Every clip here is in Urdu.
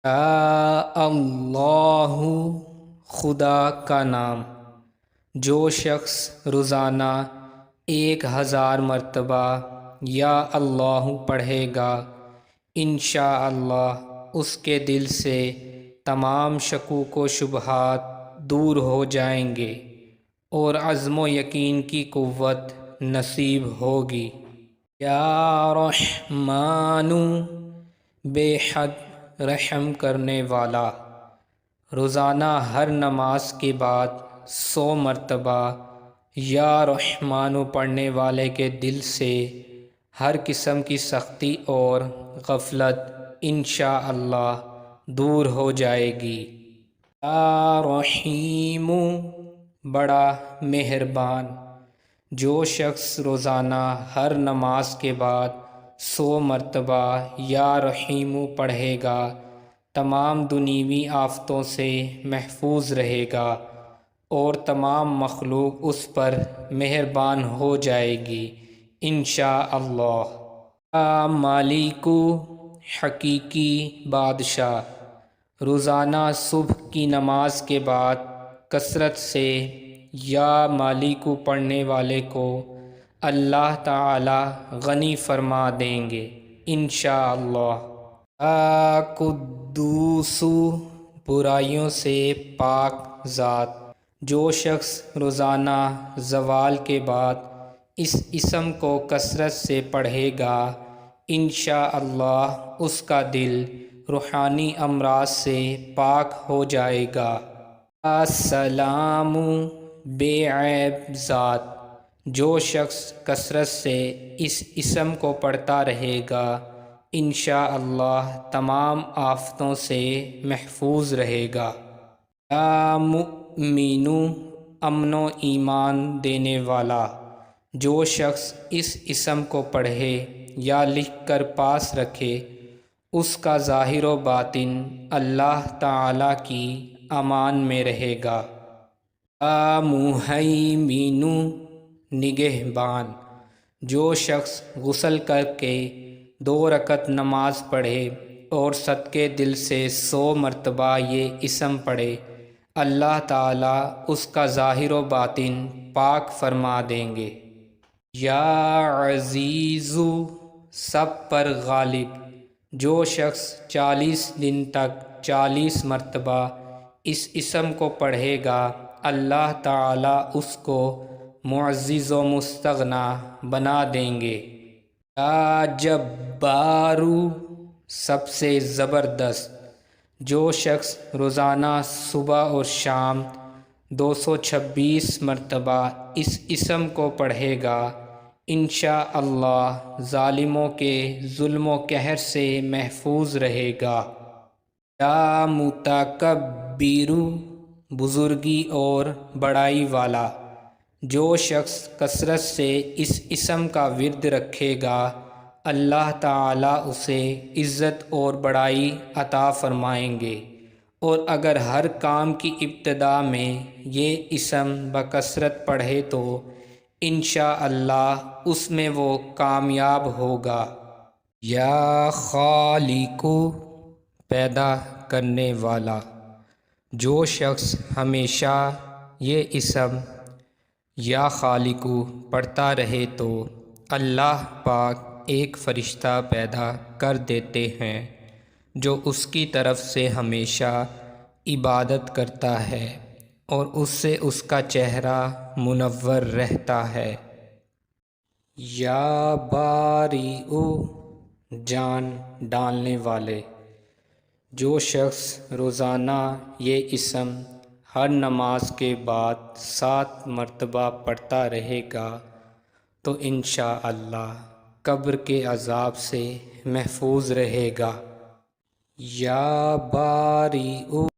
اللہ خدا کا نام۔ جو شخص روزانہ 1000 مرتبہ یا اللہ پڑھے گا، انشاءاللہ اس کے دل سے تمام شکوک و شبہات دور ہو جائیں گے اور عزم و یقین کی قوت نصیب ہوگی۔ یا رحمن، بے حد رحم کرنے والا، روزانہ ہر نماز کے بعد 100 مرتبہ یا رحمن پڑھنے والے کے دل سے ہر قسم کی سختی اور غفلت انشاءاللہ دور ہو جائے گی۔ یا رحیم، بڑا مہربان، جو شخص روزانہ ہر نماز کے بعد 100 مرتبہ یا رحیم پڑھے گا، تمام دنیوی آفتوں سے محفوظ رہے گا اور تمام مخلوق اس پر مہربان ہو جائے گی انشاءاللہ۔ یا مالکو، حقیقی بادشاہ، روزانہ صبح کی نماز کے بعد کثرت سے یا مالکو پڑھنے والے کو اللہ تعالی غنی فرما دیں گے انشاءاللہ۔ یا قدوس، برائیوں سے پاک ذات، جو شخص روزانہ زوال کے بعد اس اسم کو کثرت سے پڑھے گا، انشاءاللہ اس کا دل روحانی امراض سے پاک ہو جائے گا۔ یا سلام، بے عیب ذات، جو شخص کثرت سے اس اسم کو پڑھتا رہے گا، انشاءاللہ تمام آفتوں سے محفوظ رہے گا۔ یا مؤمن، امن و ایمان دینے والا، جو شخص اس اسم کو پڑھے یا لکھ کر پاس رکھے، اس کا ظاہر و باطن اللہ تعالی کی امان میں رہے گا۔ یا مہیمن، نگہبان، جو شخص غسل کر کے 2 رکعت نماز پڑھے اور صدقے دل سے 100 مرتبہ یہ اسم پڑھے، اللہ تعالیٰ اس کا ظاہر و باطن پاک فرما دیں گے۔ یا عزیز، سب پر غالب، جو شخص 40 دن تک 40 مرتبہ اس اسم کو پڑھے گا، اللہ تعالیٰ اس کو معزز و مستغنی بنا دیں گے۔ یا جبارو، سب سے زبردست، جو شخص روزانہ صبح اور شام 226 مرتبہ اس اسم کو پڑھے گا، انشاءاللہ ظالموں کے ظلم و قہر سے محفوظ رہے گا۔ یا متکبر، بزرگی اور بڑائی والا، جو شخص کثرت سے اس اسم کا ورد رکھے گا، اللہ تعالیٰ اسے عزت اور بڑائی عطا فرمائیں گے، اور اگر ہر کام کی ابتدا میں یہ اسم بکثرت پڑھے تو انشاءاللہ اس میں وہ کامیاب ہوگا۔ یا خالق، پیدا کرنے والا، جو شخص ہمیشہ یہ اسم یا خالق پڑھتا رہے تو اللہ پاک ایک فرشتہ پیدا کر دیتے ہیں جو اس کی طرف سے ہمیشہ عبادت کرتا ہے اور اس سے اس کا چہرہ منور رہتا ہے۔ یا بارئ، جان ڈالنے والے، جو شخص روزانہ یہ اسم ہر نماز کے بعد 7 مرتبہ پڑھتا رہے گا تو انشاءاللہ قبر کے عذاب سے محفوظ رہے گا۔ یا بارئ،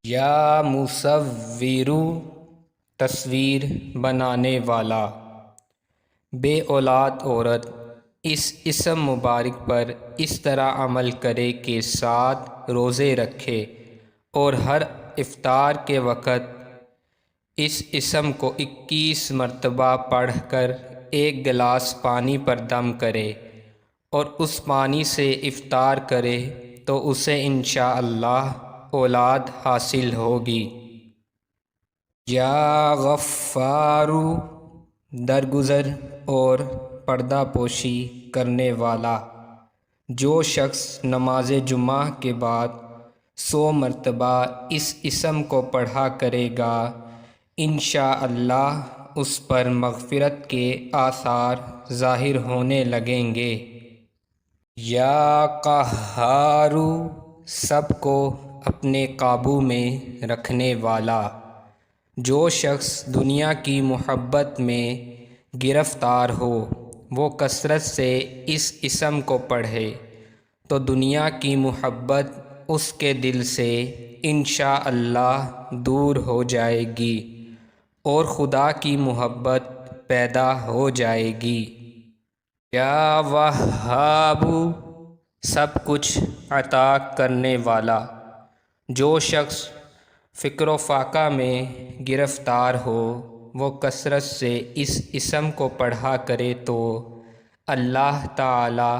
یا مصور، تصویر بنانے والا، بے اولاد عورت اس اسم مبارک پر اس طرح عمل کرے کہ 7 روزے رکھے اور ہر افطار کے وقت اس اسم کو 21 مرتبہ پڑھ کر 1 گلاس پانی پر دم کرے اور اس پانی سے افطار کرے تو اسے انشاءاللہ اولاد حاصل ہوگی۔ یا غفارو درگزر اور پردہ پوشی کرنے والا، جو شخص نماز جمعہ کے بعد 100 مرتبہ اس اسم کو پڑھا کرے گا، انشاءاللہ اس پر مغفرت کے آثار ظاہر ہونے لگیں گے۔ یا قہارو سب کو اپنے قابو میں رکھنے والا، جو شخص دنیا کی محبت میں گرفتار ہو وہ کثرت سے اس اسم کو پڑھے تو دنیا کی محبت اس کے دل سے انشاءاللہ دور ہو جائے گی اور خدا کی محبت پیدا ہو جائے گی۔ یا وہاب سب کچھ عطا کرنے والا، جو شخص فکر و فاقہ میں گرفتار ہو وہ کثرت سے اس اسم کو پڑھا کرے تو اللہ تعالی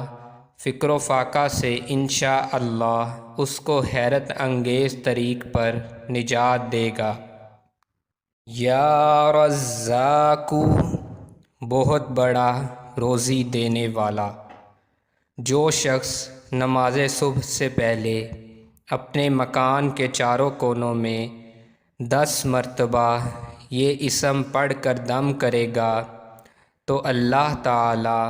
فکر و فاقہ سے انشاءاللہ اس کو حیرت انگیز طریق پر نجات دے گا۔ یا رزاق بہت بڑا روزی دینے والا، جو شخص نماز صبح سے پہلے اپنے مکان کے چاروں کونوں میں 10 مرتبہ یہ اسم پڑھ کر دم کرے گا تو اللہ تعالی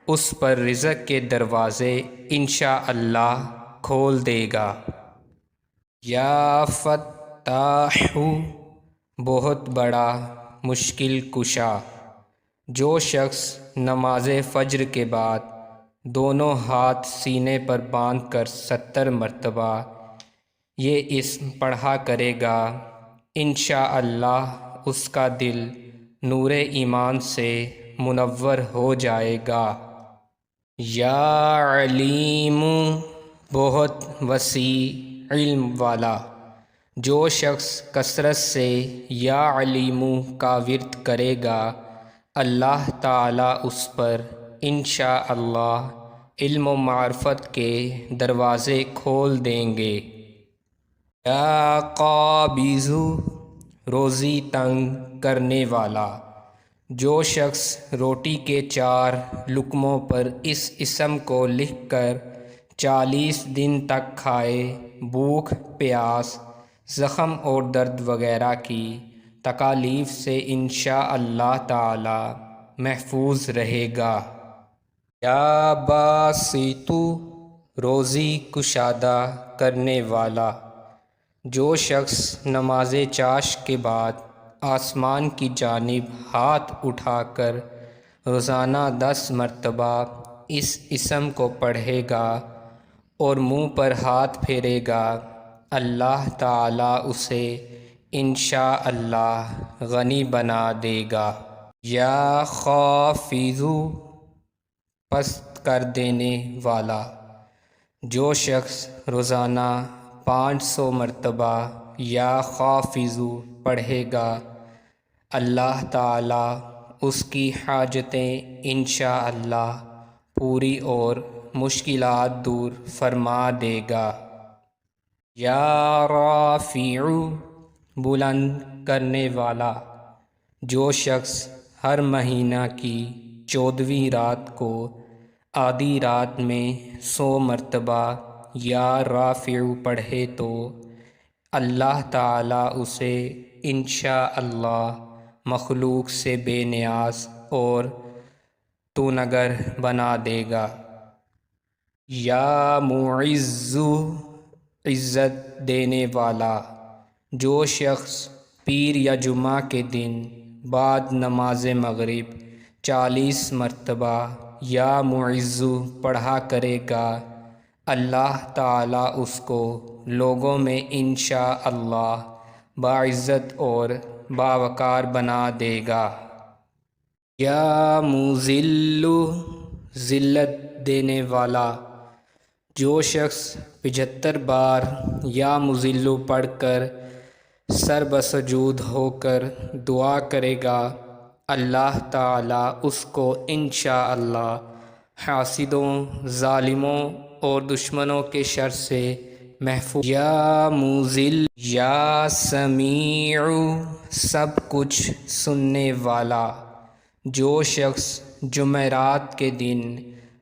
اس پر رزق کے دروازے انشاءاللہ کھول دے گا۔ یا فتاح بہت بڑا مشکل کشا، جو شخص نماز فجر کے بعد دونوں ہاتھ سینے پر باندھ کر 70 مرتبہ یہ اسم پڑھا کرے گا، انشاءاللہ اس کا دل نور ایمان سے منور ہو جائے گا۔ یا علیم بہت وسیع علم والا، جو شخص کثرت سے یا علیم کا ورد کرے گا اللہ تعالی اس پر انشاءاللہ علم و معرفت کے دروازے کھول دیں گے۔ یا قابض روزی تنگ کرنے والا، جو شخص روٹی کے 4 لقموں پر اس اسم کو لکھ کر 40 دن تک کھائے، بھوک پیاس زخم اور درد وغیرہ کی تکالیف سے انشاءاللہ تعالی محفوظ رہے گا۔ یا باسط روزی کشادہ کرنے والا، جو شخص نماز چاشت کے بعد آسمان کی جانب ہاتھ اٹھا کر روزانہ 10 مرتبہ اس اسم کو پڑھے گا اور منہ پر ہاتھ پھیرے گا، اللہ تعالی اسے انشاءاللہ غنی بنا دے گا۔ یا خافض پست کر دینے والا، جو شخص روزانہ 500 مرتبہ یا خافض پڑھے گا اللہ تعالی اس کی حاجتیں انشاءاللہ پوری اور مشکلات دور فرما دے گا۔ یا رافع بلند کرنے والا، جو شخص ہر مہینہ کی 14ویں رات کو آدھی رات میں 100 مرتبہ یا رافع پڑھے تو اللہ تعالی اسے انشاءاللہ مخلوق سے بے نیاز اور تونگر بنا دے گا۔ یا معز عزت دینے والا، جو شخص پیر یا جمعہ کے دن بعد نماز مغرب 40 مرتبہ یا معز پڑھا کرے گا اللہ تعالی اس کو لوگوں میں انشاءاللہ باعزت اور باوقار بنا دے گا۔ یا مذل ذلت دینے والا، جو شخص 75 بار یا مذل پڑھ کر سر بسجود ہو کر دعا کرے گا اللہ تعالی اس کو انشاءاللہ حاسدوں، ظالموں اور دشمنوں کے شر سے محفوظ، یا موزل یا سمیع سب کچھ سننے والا، جو شخص جمعرات کے دن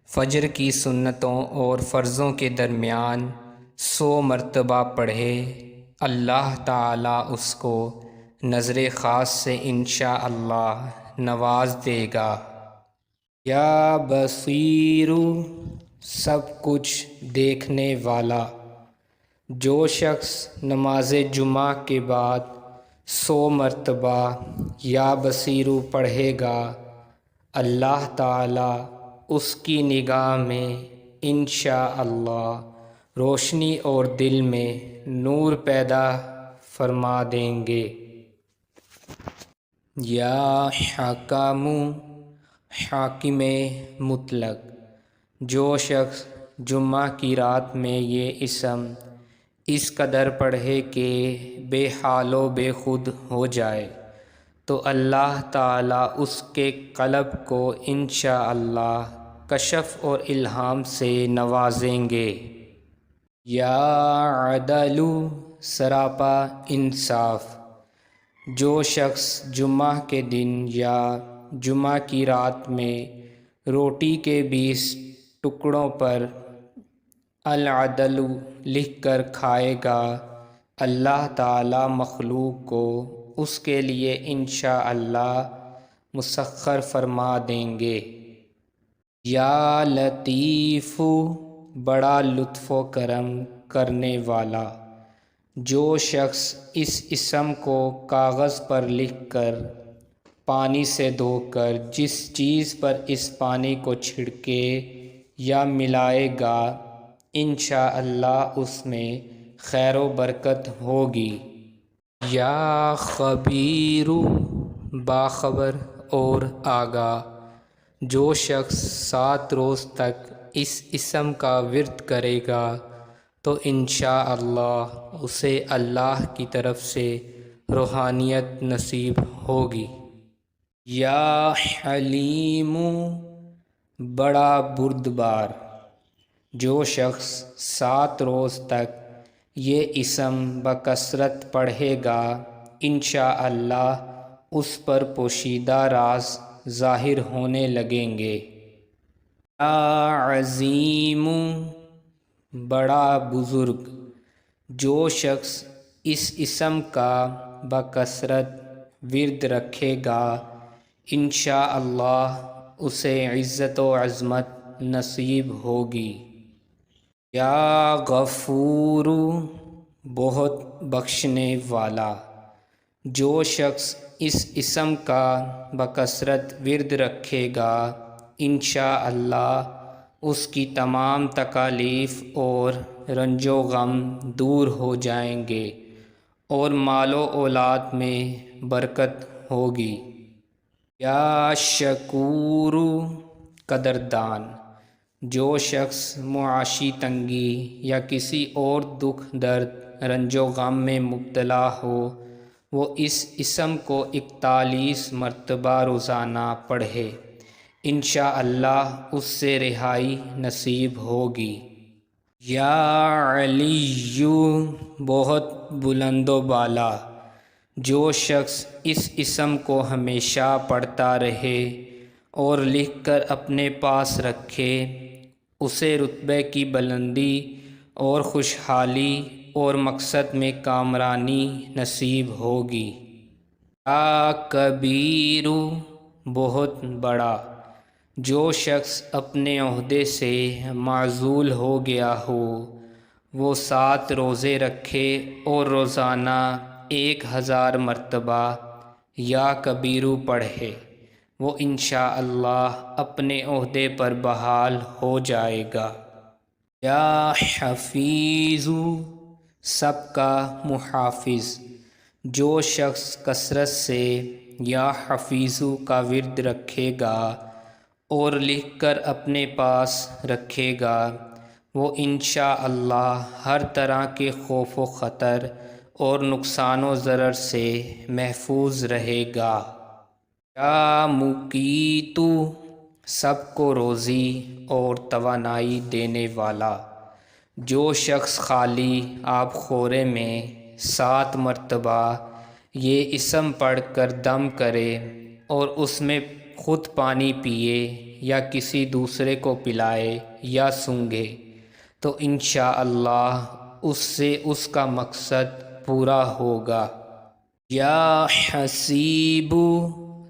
فجر کی سنتوں اور فرضوں کے درمیان 100 مرتبہ پڑھے، اللہ تعالیٰ اس کو نظر خاص سے انشاءاللہ نواز دے گا۔ یا بصیر سب کچھ دیکھنے والا، جو شخص نماز جمعہ کے بعد 100 مرتبہ یا بصیر پڑھے گا، اللہ تعالیٰ اس کی نگاہ میں انشاءاللہ روشنی اور دل میں نور پیدا فرما دیں گے۔ یا حکم حاکم مطلق، جو شخص جمعہ کی رات میں یہ اسم اس قدر پڑھے کہ بے حال و بے خود ہو جائے تو اللہ تعالیٰ اس کے قلب کو انشاءاللہ کشف اور الہام سے نوازیں گے۔ یا عدل سراپا انصاف، جو شخص جمعہ کے دن یا جمعہ کی رات میں روٹی کے 20 ٹکڑوں پر العدل لکھ کر کھائے گا، اللہ تعالیٰ مخلوق کو اس کے لیے انشاءاللہ مسخر فرما دیں گے۔ یا لطیف بڑا لطف و کرم کرنے والا، جو شخص اس اسم کو کاغذ پر لکھ کر پانی سے دھو کر جس چیز پر اس پانی کو چھڑکے یا ملائے گا، انشاءاللہ اس میں خیر و برکت ہوگی۔ یا خبیر باخبر اور آگاہ، جو شخص 7 روز تک اس اسم کا ورد کرے گا تو انشاءاللہ اسے اللہ کی طرف سے روحانیت نصیب ہوگی۔ یا حلیم بڑا بردبار، جو شخص 7 روز تک یہ اسم بکثرت پڑھے گا، انشاءاللہ اس پر پوشیدہ راز ظاہر ہونے لگیں گے۔ یا عظیم بڑا بزرگ، جو شخص اس اسم کا بکثرت ورد رکھے گا، انشاءاللہ اسے عزت و عظمت نصیب ہوگی۔ یا غفور بہت بخشنے والا، جو شخص اس اسم کا بکثرت ورد رکھے گا، انشاءاللہ اس کی تمام تکالیف اور رنج و غم دور ہو جائیں گے اور مال و اولاد میں برکت ہوگی۔ یا شکور قدردان، جو شخص معاشی تنگی یا کسی اور دکھ درد رنج و غم میں مبتلا ہو، وہ اس اسم کو 41 مرتبہ روزانہ پڑھے، انشاءاللہ اس سے رہائی نصیب ہوگی۔ یا علی بہت بلند و بالا، جو شخص اس اسم کو ہمیشہ پڑھتا رہے اور لکھ کر اپنے پاس رکھے، اسے رتبے کی بلندی اور خوشحالی اور مقصد میں کامرانی نصیب ہوگی۔ یا کبیر بہت بڑا، جو شخص اپنے عہدے سے معزول ہو گیا ہو، وہ 7 روزے رکھے اور روزانہ 1000 مرتبہ یا کبیر پڑھے، وہ انشاءاللہ اپنے عہدے پر بحال ہو جائے گا۔ یا حفیظ سب کا محافظ، جو شخص کثرت سے یا حفیظ کا ورد رکھے گا اور لکھ کر اپنے پاس رکھے گا، وہ انشاءاللہ ہر طرح کے خوف و خطر اور نقصان و ضرر سے محفوظ رہے گا۔ یا مقیت سب کو روزی اور توانائی دینے والا، جو شخص خالی آب خورے میں 7 مرتبہ یہ اسم پڑھ کر دم کرے اور اس میں خود پانی پیے یا کسی دوسرے کو پلائے یا سونگھے تو انشاءاللہ اس سے اس کا مقصد پورا ہوگا۔ یا حسیب،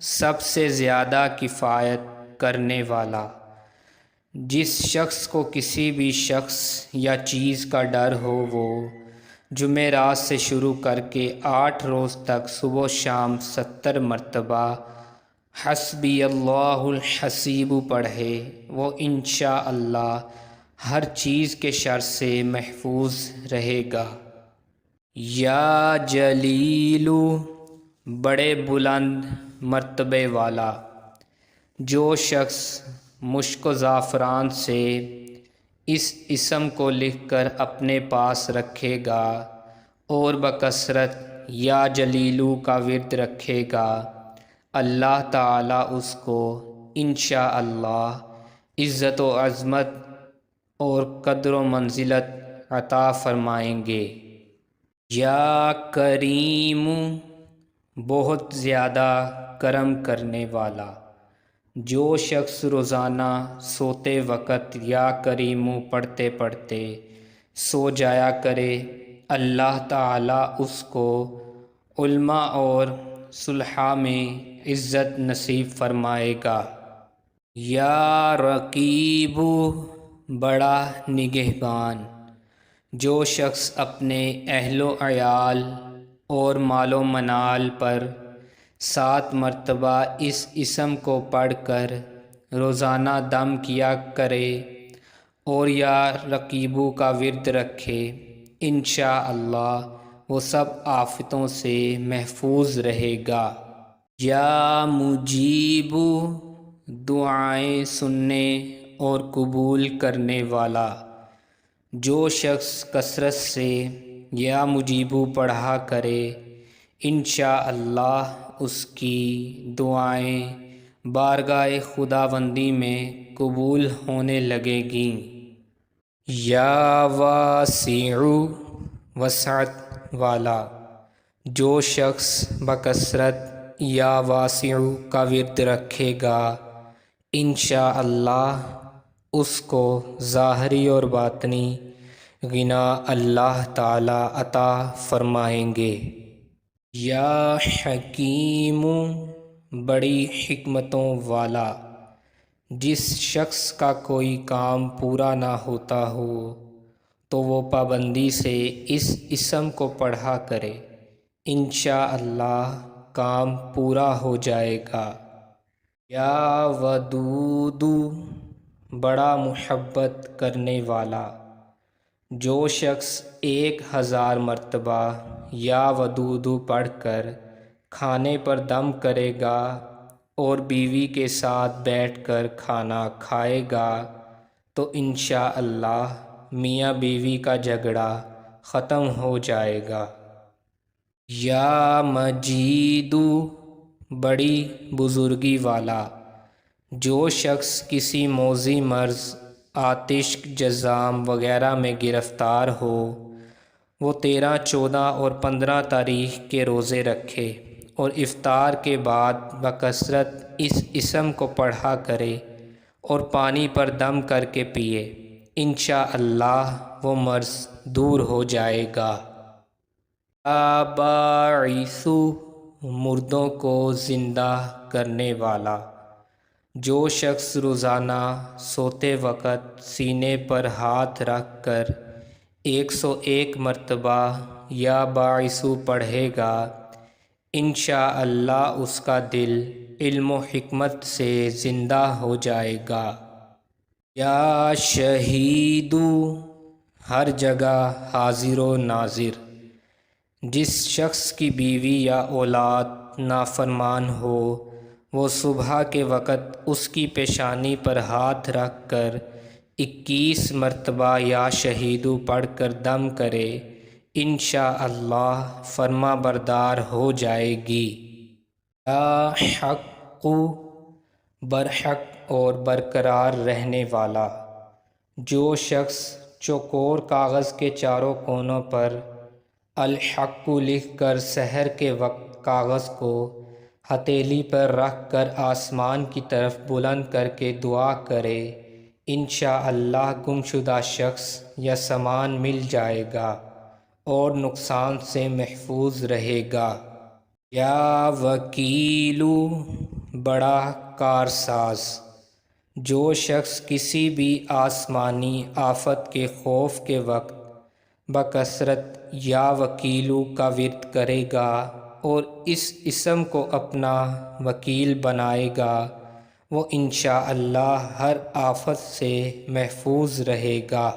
سب سے زیادہ کفایت کرنے والا، جس شخص کو کسی بھی شخص یا چیز کا ڈر ہو وہ جمعرات سے شروع کر کے 8 روز تک صبح و شام 70 مرتبہ حسبی اللہ الحسیب پڑھے، وہ انشاءاللہ ہر چیز کے شر سے محفوظ رہے گا۔ یا جلیل، بڑے بلند مرتبے والا، جو شخص مشک و زعفران سے اس اسم کو لکھ کر اپنے پاس رکھے گا اور بکثرت یا جلیلو کا ورد رکھے گا، اللہ تعالیٰ اس کو انشاءاللہ عزت و عظمت اور قدر و منزلت عطا فرمائیں گے۔ یا کریم، بہت زیادہ کرم کرنے والا، جو شخص روزانہ سوتے وقت یا کریم پڑھتے پڑھتے سو جایا کرے، اللہ تعالیٰ اس کو علماء اور صلحاء میں عزت نصیب فرمائے گا۔ یا رقیب، بڑا نگہبان، جو شخص اپنے اہل و عیال اور مال و منال پر 7 مرتبہ اس اسم کو پڑھ کر روزانہ دم کیا کرے اور یا رقیبو کا ورد رکھے، انشاءاللہ وہ سب آفتوں سے محفوظ رہے گا۔ یا مجیب، دعائیں سننے اور قبول کرنے والا، جو شخص کثرت سے یا مجیبو پڑھا کرے، انشاءاللہ اس کی دعائیں بارگاہ خداوندی میں قبول ہونے لگے گیں۔ یا واسع، وسعت والا، جو شخص بکثرت یا واسع کا ورد رکھے گا، انشاءاللہ اس کو ظاہری اور باطنی غنا اللہ تعالی عطا فرمائیں گے۔ یا حکیم، بڑی حکمتوں والا، جس شخص کا کوئی کام پورا نہ ہوتا ہو تو وہ پابندی سے اس اسم کو پڑھا کرے، انشاءاللہ کام پورا ہو جائے گا۔ یا ودود، بڑا محبت کرنے والا، جو شخص 1000 مرتبہ یا ودود پڑھ کر کھانے پر دم کرے گا اور بیوی کے ساتھ بیٹھ کر کھانا کھائے گا تو انشاءاللہ میاں بیوی کا جھگڑا ختم ہو جائے گا۔ یا مجید، بڑی بزرگی والا، جو شخص کسی موذی مرض، آتش، جذام وغیرہ میں گرفتار ہو وہ 13، 14 اور 15 تاریخ کے روزے رکھے اور افطار کے بعد بکثرت اس اسم کو پڑھا کرے اور پانی پر دم کر کے پیے، انشاءاللہ وہ مرض دور ہو جائے گا۔ یا باعث، مردوں کو زندہ کرنے والا، جو شخص روزانہ سوتے وقت سینے پر ہاتھ رکھ کر 101 مرتبہ یا باعث پڑھے گا، انشاءاللہ اس کا دل علم و حکمت سے زندہ ہو جائے گا۔ یا شہید، ہر جگہ حاضر و ناظر، جس شخص کی بیوی یا اولاد نافرمان ہو وہ صبح کے وقت اس کی پیشانی پر ہاتھ رکھ کر 21 مرتبہ یا شہیدو پڑھ کر دم کرے، انشاءاللہ فرما بردار ہو جائے گی۔ یا حق، برحق اور برقرار رہنے والا، جو شخص چوکور کاغذ کے چاروں کونوں پر الحق لکھ کر سحر کے وقت کاغذ کو ہتھیلی پر رکھ کر آسمان کی طرف بلند کر کے دعا کرے، انشاءاللہ گمشدہ شخص یا سامان مل جائے گا اور نقصان سے محفوظ رہے گا۔ یا وکیلو، بڑا کارساز، جو شخص کسی بھی آسمانی آفت کے خوف کے وقت بکثرت یا وکیلو کا ورد کرے گا اور اس اسم کو اپنا وکیل بنائے گا، وہ انشاءاللہ ہر آفت سے محفوظ رہے گا۔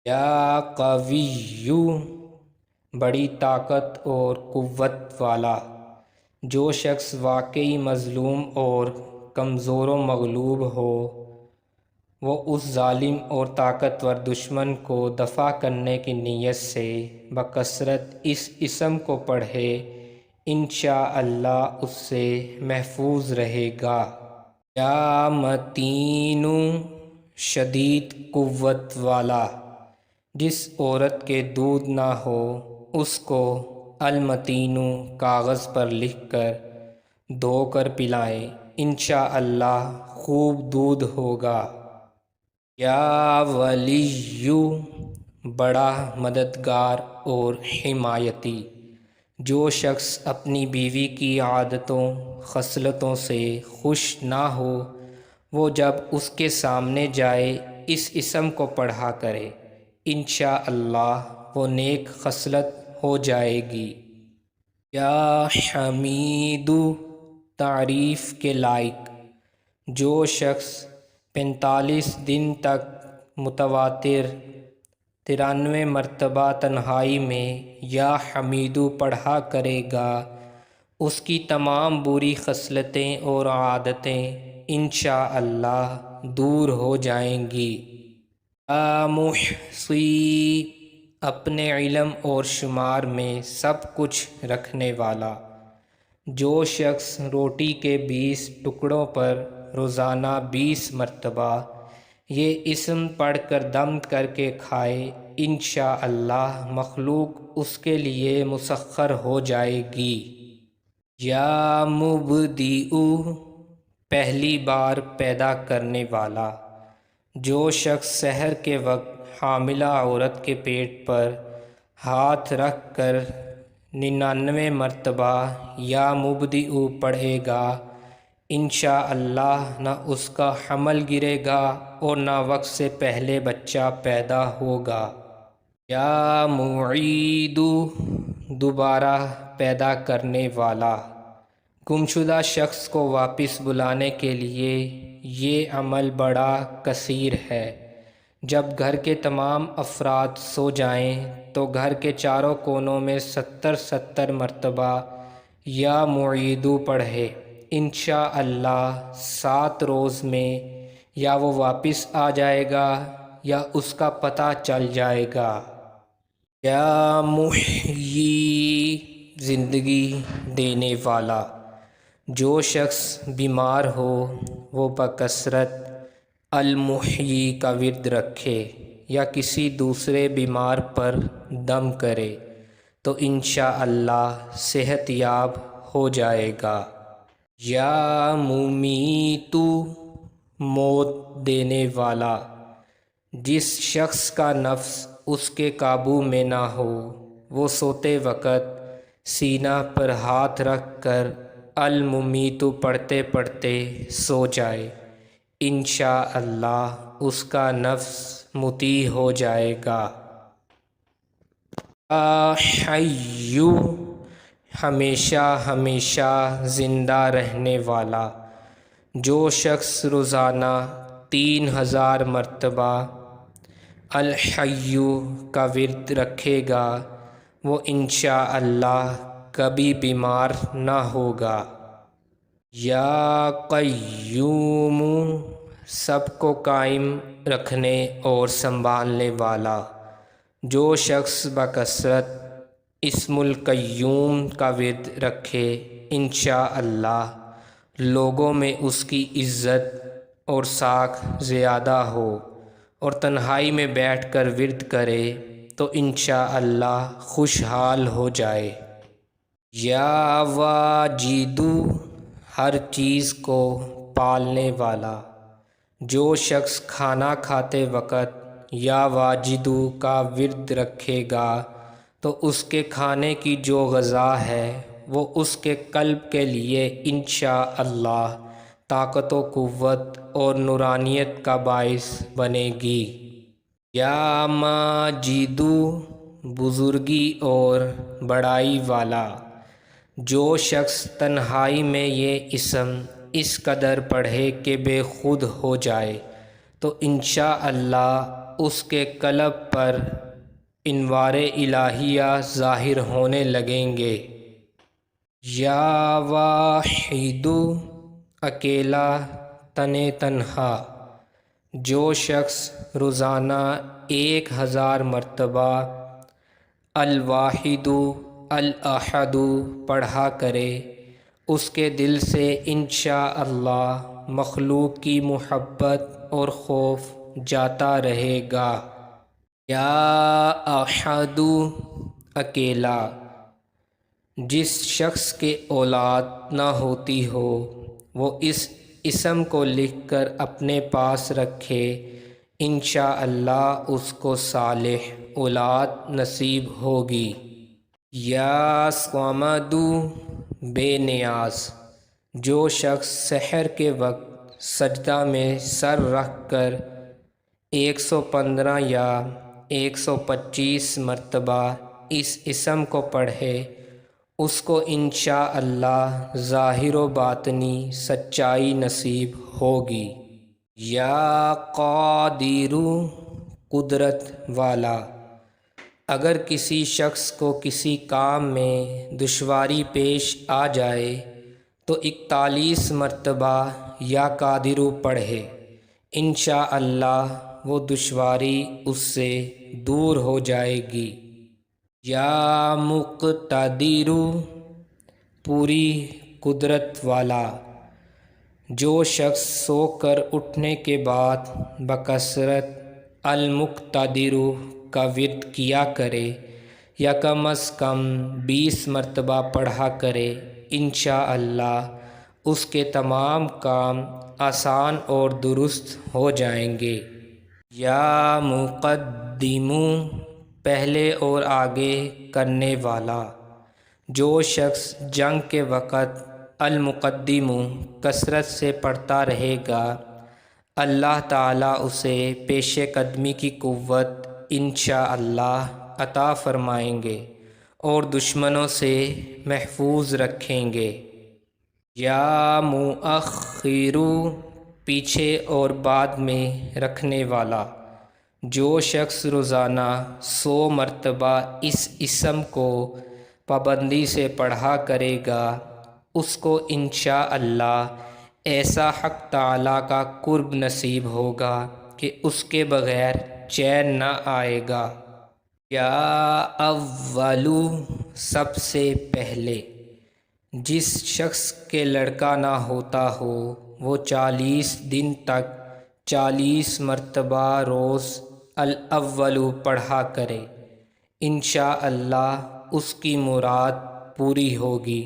یا قویو، بڑی طاقت اور قوت والا، جو شخص واقعی مظلوم اور کمزور و مغلوب ہو، وہ اس ظالم اور طاقتور دشمن کو دفع کرنے کی نیت سے بکثرت اس اسم کو پڑھے، انشاءاللہ اس سے محفوظ رہے گا۔ یا متینو، شدید قوت والا، جس عورت کے دودھ نہ ہو اس کو المتینو کاغذ پر لکھ کر دھو کر پلائیں، انشاءاللہ خوب دودھ ہوگا۔ یا ولیو، بڑا مددگار اور حمایتی، جو شخص اپنی بیوی کی عادتوں خصلتوں سے خوش نہ ہو، وہ جب اس کے سامنے جائے اس اسم کو پڑھا کرے، انشاءاللہ وہ نیک خصلت ہو جائے گی۔ یا حمیدو، تعریف کے لائق، جو شخص 45 دن تک متواتر 93 مرتبہ تنہائی میں یا حمیدو پڑھا کرے گا، اس کی تمام بری خصلتیں اور عادتیں انشاءاللہ دور ہو جائیں گی۔ یا محصی، اپنے علم اور شمار میں سب کچھ رکھنے والا، جو شخص روٹی کے 20 ٹکڑوں پر روزانہ 20 مرتبہ یہ اسم پڑھ کر دم کر کے کھائے، انشاءاللہ مخلوق اس کے لیے مسخر ہو جائے گی۔ یا مبدئ، پہلی بار پیدا کرنے والا، جو شخص سحر کے وقت حاملہ عورت کے پیٹ پر ہاتھ رکھ کر 99 مرتبہ یا مبدئ پڑھے گا، انشاءاللہ نہ اس کا حمل گرے گا اور نہ وقت سے پہلے بچہ پیدا ہوگا۔ یا معید، دوبارہ پیدا کرنے والا، گمشدہ شخص کو واپس بلانے کے لیے یہ عمل بڑا کثیر ہے۔ جب گھر کے تمام افراد سو جائیں تو گھر کے چاروں کونوں میں 70 مرتبہ یا معید پڑھے، انشاءاللہ 7 روز میں یا وہ واپس آ جائے گا یا اس کا پتہ چل جائے گا۔ یا محیی، زندگی دینے والا، جو شخص بیمار ہو وہ بکثرت المحیی کا ورد رکھے یا کسی دوسرے بیمار پر دم کرے تو انشاءاللہ صحت یاب ہو جائے گا۔ یا ممیت، موت دینے والا، جس شخص کا نفس اس کے قابو میں نہ ہو، وہ سوتے وقت سینہ پر ہاتھ رکھ کر الممیت پڑھتے پڑھتے سو جائے، انشاءاللہ اس کا نفس مطیع ہو جائے گا۔ یا حی، ہمیشہ ہمیشہ زندہ رہنے والا، جو شخص روزانہ 3000 مرتبہ الحی کا ورد رکھے گا، وہ انشاءاللہ کبھی بیمار نہ ہوگا۔ یا قیوم، سب کو قائم رکھنے اور سنبھالنے والا، جو شخص بکثرت اسم القیوم کا ورد رکھے، انشاءاللہ لوگوں میں اس کی عزت اور ساکھ زیادہ ہو اور تنہائی میں بیٹھ کر ورد کرے تو انشاءاللہ خوشحال ہو جائے۔ یا واجدو، ہر چیز کو پالنے والا، جو شخص کھانا کھاتے وقت یا واجدو کا ورد رکھے گا تو اس کے کھانے کی جو غذا ہے وہ اس کے قلب کے لیے انشاءاللہ طاقت و قوت اور نورانیت کا باعث بنے گی۔ یا ماجدو، بزرگی اور بڑائی والا، جو شخص تنہائی میں یہ اسم اس قدر پڑھے کہ بے خود ہو جائے تو انشاءاللہ اس کے قلب پر انوار الہیہ ظاہر ہونے لگیں گے۔ یا واحدو، اکیلا تنہا، جو شخص روزانہ 1000 مرتبہ الواحد الاحد پڑھا کرے، اس کے دل سے انشاءاللہ مخلوق کی محبت اور خوف جاتا رہے گا۔ یا احد، اکیلا، جس شخص کے اولاد نہ ہوتی ہو وہ اس اسم کو لکھ کر اپنے پاس رکھے، انشاءاللہ اس کو صالح اولاد نصیب ہوگی۔ یا صمدو، بے نیاز، جو شخص سحر کے وقت سجدہ میں سر رکھ کر 115 یا 125 مرتبہ اس اسم کو پڑھے، اس کو انشاءاللہ ظاہر و باطنی سچائی نصیب ہوگی۔ یا قادر، قدرت والا، اگر کسی شخص کو کسی کام میں دشواری پیش آ جائے تو 41 مرتبہ یا قادر پڑھے، انشاءاللہ وہ دشواری اس سے دور ہو جائے گی۔ یا مقتدر، پوری قدرت والا، جو شخص سو کر اٹھنے کے بعد بکثرت المقتدر کا ورد کیا کرے یا کم از کم 20 مرتبہ پڑھا کرے، انشاءاللہ اس کے تمام کام آسان اور درست ہو جائیں گے۔ یا مقدم، پہلے اور آگے کرنے والا، جو شخص جنگ کے وقت المقدم کثرت سے پڑھتا رہے گا، اللہ تعالیٰ اسے پیش قدمی کی قوت انشاءاللہ عطا فرمائیں گے اور دشمنوں سے محفوظ رکھیں گے۔ یا مؤخر، پیچھے اور بعد میں رکھنے والا، جو شخص روزانہ 100 مرتبہ اس اسم کو پابندی سے پڑھا کرے گا، اس کو انشاءاللہ ایسا حق تعالیٰ کا قرب نصیب ہوگا کہ اس کے بغیر چین نہ آئے گا۔ یا اولو، سب سے پہلے، جس شخص کے لڑکا نہ ہوتا ہو وہ 40 دن تک 40 مرتبہ روز الاول پڑھا کرے، انشاءاللہ اس کی مراد پوری ہوگی۔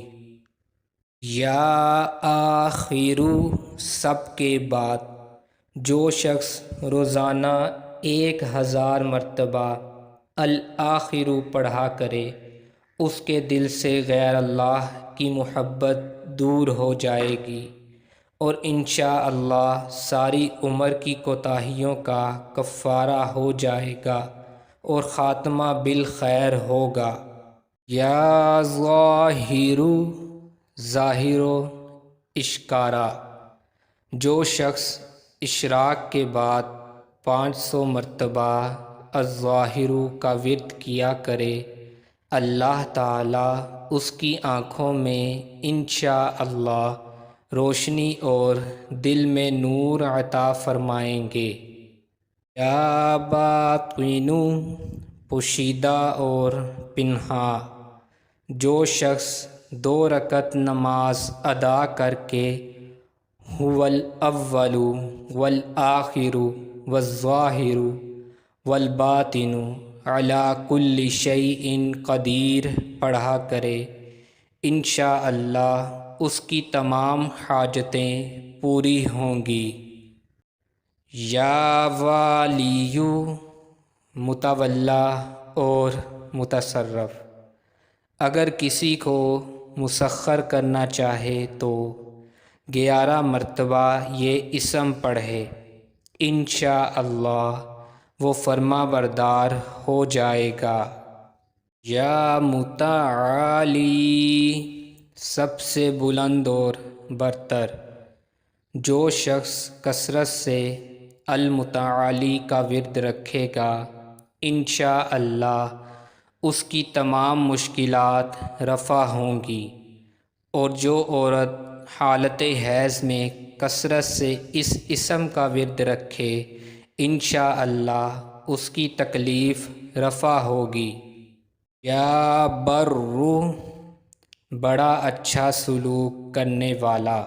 یا آخر، سب کے بعد، جو شخص روزانہ 1000 مرتبہ الآخر پڑھا کرے، اس کے دل سے غیر اللہ کی محبت دور ہو جائے گی اور انشاءاللہ ساری عمر کی کوتاہیوں کا کفارہ ہو جائے گا اور خاتمہ بالخیر ہوگا۔ یا ظاہر، ظاہر و اشکارا، جو شخص اشراق کے بعد 500 مرتبہ الظاہر کا ورد کیا کرے، اللہ تعالیٰ اس کی آنکھوں میں انشاءاللہ روشنی اور دل میں نور عطا فرمائیں گے۔ یا باطن، پوشیدہ اور پنہاں، جو شخص 2 رکعت نماز ادا کر کے هو الاول والآخر والظاہر والباطن علی کل شیء قدیر پڑھا کرے، انشاءاللہ اس کی تمام حاجتیں پوری ہوں گی۔ یا والی، متولا اور متصرف، اگر کسی کو مسخر کرنا چاہے تو 11 مرتبہ یہ اسم پڑھے، انشاءاللہ وہ فرما بردار ہو جائے گا۔ یا متعالی، سب سے بلند اور برتر، جو شخص کثرت سے المتعالی کا ورد رکھے گا، انشاءاللہ اس کی تمام مشکلات رفع ہوں گی۔ اور جو عورت حالت حیض میں کثرت سے اس اسم کا ورد رکھے، انشاءاللہ اس کی تکلیف رفع ہوگی۔ یا برو، بڑا اچھا سلوک کرنے والا،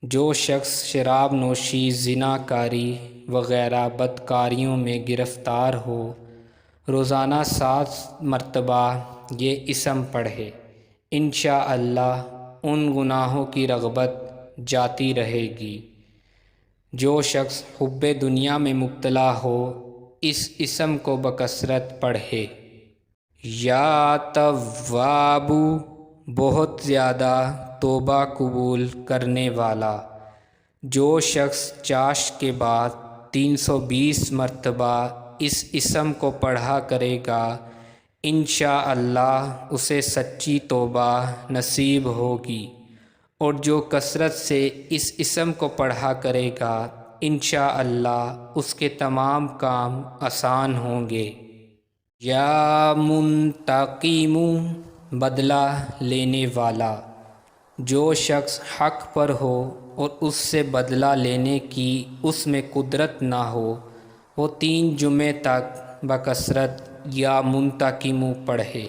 جو شخص شراب نوشی، زناکاری وغیرہ بدکاریوں میں گرفتار ہو، روزانہ 7 مرتبہ یہ اسم پڑھے، انشاءاللہ ان گناہوں کی رغبت جاتی رہے گی۔ جو شخص حب دنیا میں مبتلا ہو، اس اسم کو بکثرت پڑھے۔ یا تواب، بہت زیادہ توبہ قبول کرنے والا، جو شخص چاشت کے بعد 320 مرتبہ اس اسم کو پڑھا کرے گا، انشاءاللہ اسے سچی توبہ نصیب ہوگی۔ اور جو کثرت سے اس اسم کو پڑھا کرے گا، انشاءاللہ اس کے تمام کام آسان ہوں گے۔ یا منتقم، بدلہ لینے والا، جو شخص حق پر ہو اور اس سے بدلہ لینے کی اس میں قدرت نہ ہو، وہ 3 جمعے تک بکثرت یا منتقم پڑھے،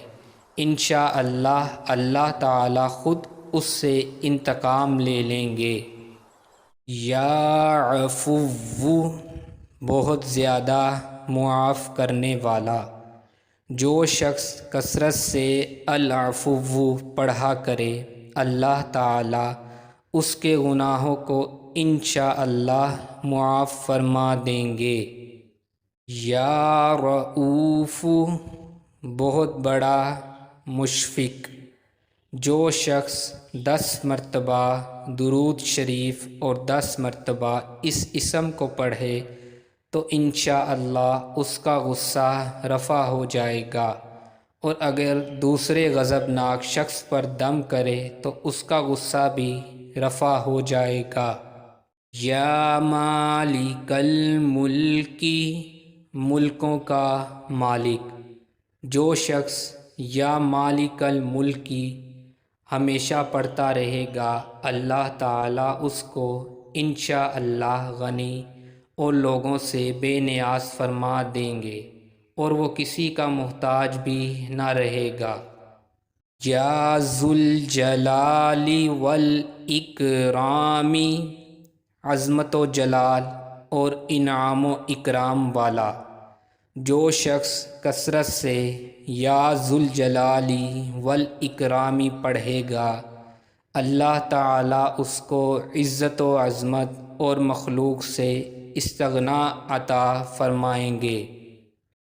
انشاءاللہ اللہ تعالی خود اس سے انتقام لے لیں گے۔ یا عفو، بہت زیادہ معاف کرنے والا، جو شخص کثرت سے العفو پڑھا کرے، اللہ تعالی اس کے گناہوں کو انشاءاللہ معاف فرما دیں گے۔ یا رؤوف، بہت بڑا مشفق، جو شخص 10 مرتبہ درود شریف اور 10 مرتبہ اس اسم کو پڑھے تو انشاءاللہ اس کا غصہ رفع ہو جائے گا، اور اگر دوسرے غضبناک شخص پر دم کرے تو اس کا غصہ بھی رفع ہو جائے گا۔ یا مالک الملک، ملکوں کا مالک، جو شخص یا مالک الملک ہمیشہ پڑھتا رہے گا، اللہ تعالیٰ اس کو انشاءاللہ غنی اور لوگوں سے بے نیاز فرما دیں گے، اور وہ کسی کا محتاج بھی نہ رہے گا۔ یا ذوالجلال والاکرام، عظمت و جلال اور انعام و اکرام والا، جو شخص کثرت سے یا ذوالجلال والاکرام پڑھے گا، اللہ تعالیٰ اس کو عزت و عظمت اور مخلوق سے استغنا عطا فرمائیں گے۔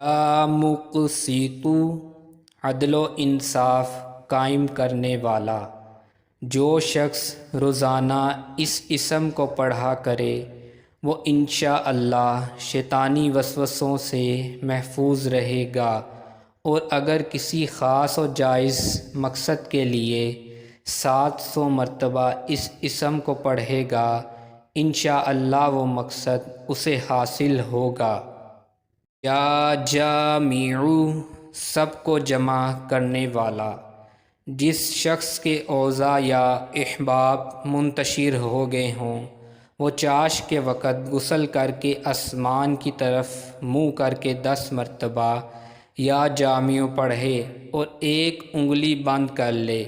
یا مقسط، عدل و انصاف قائم کرنے والا، جو شخص روزانہ اس اسم کو پڑھا کرے، وہ انشاءاللہ شیطانی وسوسوں سے محفوظ رہے گا، اور اگر کسی خاص و جائز مقصد کے لیے 700 مرتبہ اس اسم کو پڑھے گا، انشاءاللہ وہ مقصد اسے حاصل ہوگا۔ یا جامع، سب کو جمع کرنے والا، جس شخص کے اوضاع یا احباب منتشر ہو گئے ہوں، وہ چاشت کے وقت غسل کر کے آسمان کی طرف منہ کر کے 10 مرتبہ یا جامع پڑھے اور 1 انگلی بند کر لے۔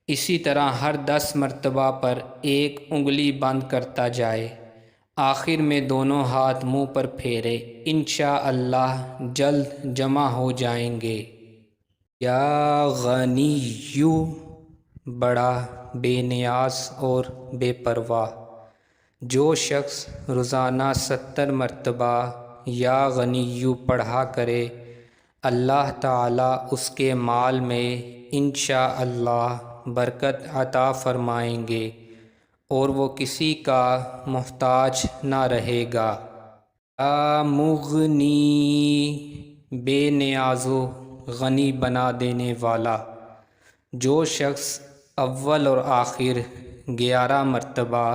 اسی طرح ہر 10 مرتبہ پر 1 انگلی بند کرتا جائے۔ آخر میں دونوں ہاتھ منہ پر پھیرے، انشاءاللہ جلد جمع ہو جائیں گے۔ یا غنیّ، بڑا بے نیاز اور بے پرواہ، جو شخص روزانہ 70 مرتبہ یا غنیّ پڑھا کرے، اللہ تعالیٰ اس کے مال میں انشاءاللہ برکت عطا فرمائیں گے اور وہ کسی کا محتاج نہ رہے گا۔ یا مغنی، بے نیاز و غنی بنا دینے والا، جو شخص اول اور آخر 11 مرتبہ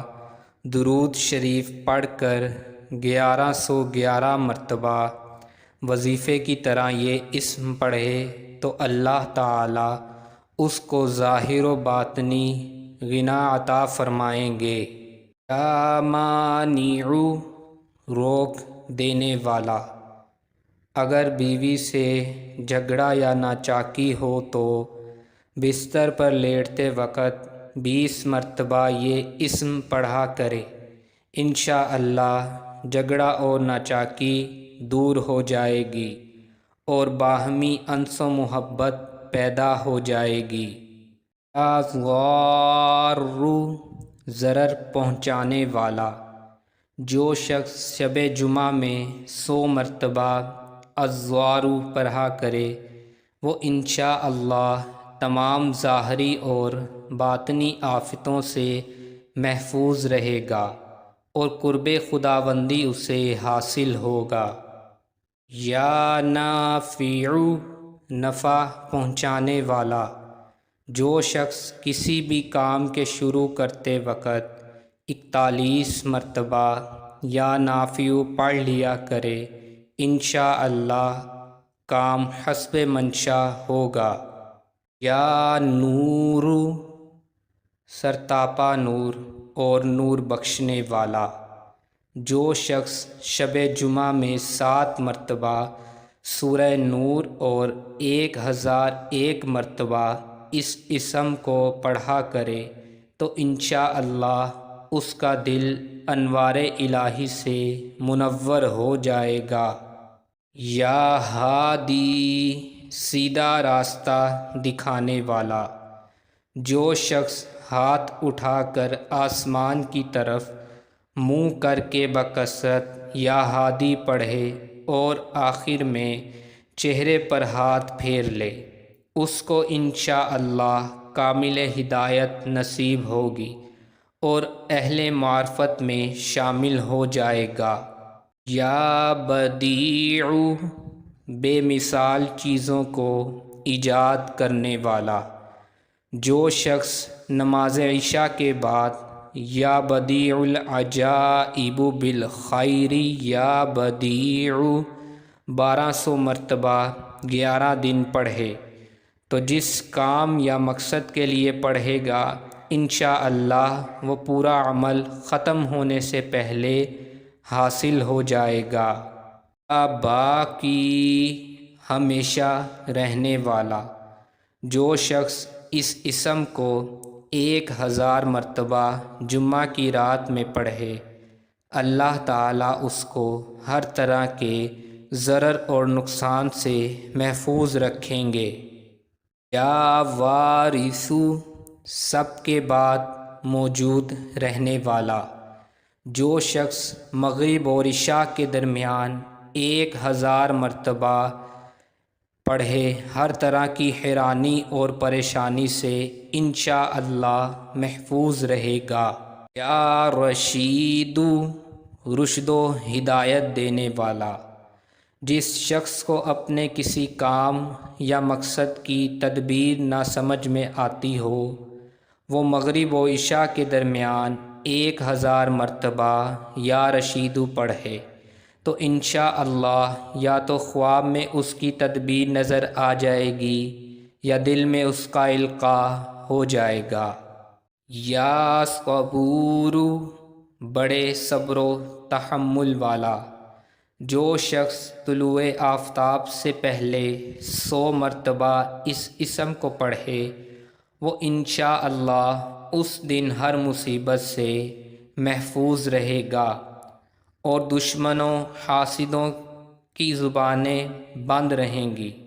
درود شریف پڑھ کر 1111 مرتبہ وظیفے کی طرح یہ اسم پڑھے تو اللہ تعالیٰ اس کو ظاہر و باطنی غنا عطا فرمائیں گے۔ یا مانع، روک دینے والا، اگر بیوی سے جھگڑا یا ناچاکی ہو تو بستر پر لیٹتے وقت 20 مرتبہ یہ اسم پڑھا کرے، انشاءاللہ جھگڑا اور ناچاکی دور ہو جائے گی اور باہمی انس و محبت پیدا ہو جائے گی۔ یا ضار، ضرر پہنچانے والا، جو شخص شب جمعہ میں 100 مرتبہ الضار پڑھا کرے، وہ انشاءاللہ تمام ظاہری اور باطنی آفتوں سے محفوظ رہے گا اور قرب خداوندی اسے حاصل ہوگا۔ یا نافع، نفع پہنچانے والا، جو شخص کسی بھی کام کے شروع کرتے وقت 41 مرتبہ یا نافع پڑھ لیا کرے، انشاءاللہ کام حسب منشا ہوگا۔ یا نور، سرتاپا نور اور نور بخشنے والا، جو شخص شب جمعہ میں 7 مرتبہ سورہ نور اور 1001 مرتبہ اس اسم کو پڑھا کرے تو انشاءاللہ اس کا دل انوار الہی سے منور ہو جائے گا۔ یا ہادی، سیدھا راستہ دکھانے والا، جو شخص ہاتھ اٹھا کر آسمان کی طرف منہ کر کے بکثرت یا ہادی پڑھے اور آخر میں چہرے پر ہاتھ پھیر لے، اس کو انشاءاللہ کامل ہدایت نصیب ہوگی اور اہل معرفت میں شامل ہو جائے گا۔ یا بدیع، بے مثال چیزوں کو ایجاد کرنے والا، جو شخص نماز عشاء کے بعد یا بدیع العجائب بالخیر یا بدیع 1200 مرتبہ 11 دن پڑھے تو جس کام یا مقصد کے لیے پڑھے گا انشاءاللہ وہ پورا عمل ختم ہونے سے پہلے حاصل ہو جائے گا۔ یا باقی، ہمیشہ رہنے والا، جو شخص اس اسم کو 1000 مرتبہ جمعہ کی رات میں پڑھے، اللہ تعالیٰ اس کو ہر طرح کے ضرر اور نقصان سے محفوظ رکھیں گے۔ یا وارث، سب کے بعد موجود رہنے والا، جو شخص مغرب اور عشاء کے درمیان 1000 مرتبہ پڑھے، ہر طرح کی حیرانی اور پریشانی سے انشاءاللہ محفوظ رہے گا۔ یا رشید، رشد و ہدایت دینے والا، جس شخص کو اپنے کسی کام یا مقصد کی تدبیر نہ سمجھ میں آتی ہو، وہ مغرب و عشاء کے درمیان 1000 مرتبہ یا رشید پڑھے تو انشاءاللہ یا تو خواب میں اس کی تدبیر نظر آ جائے گی یا دل میں اس کا القاء ہو جائے گا۔ یا صبور، بڑے صبر و تحمل والا، جو شخص طلوع آفتاب سے پہلے 100 مرتبہ اس اسم کو پڑھے، وہ انشاءاللہ اس دن ہر مصیبت سے محفوظ رہے گا اور دشمنوں حاسدوں کی زبانیں بند رہیں گی۔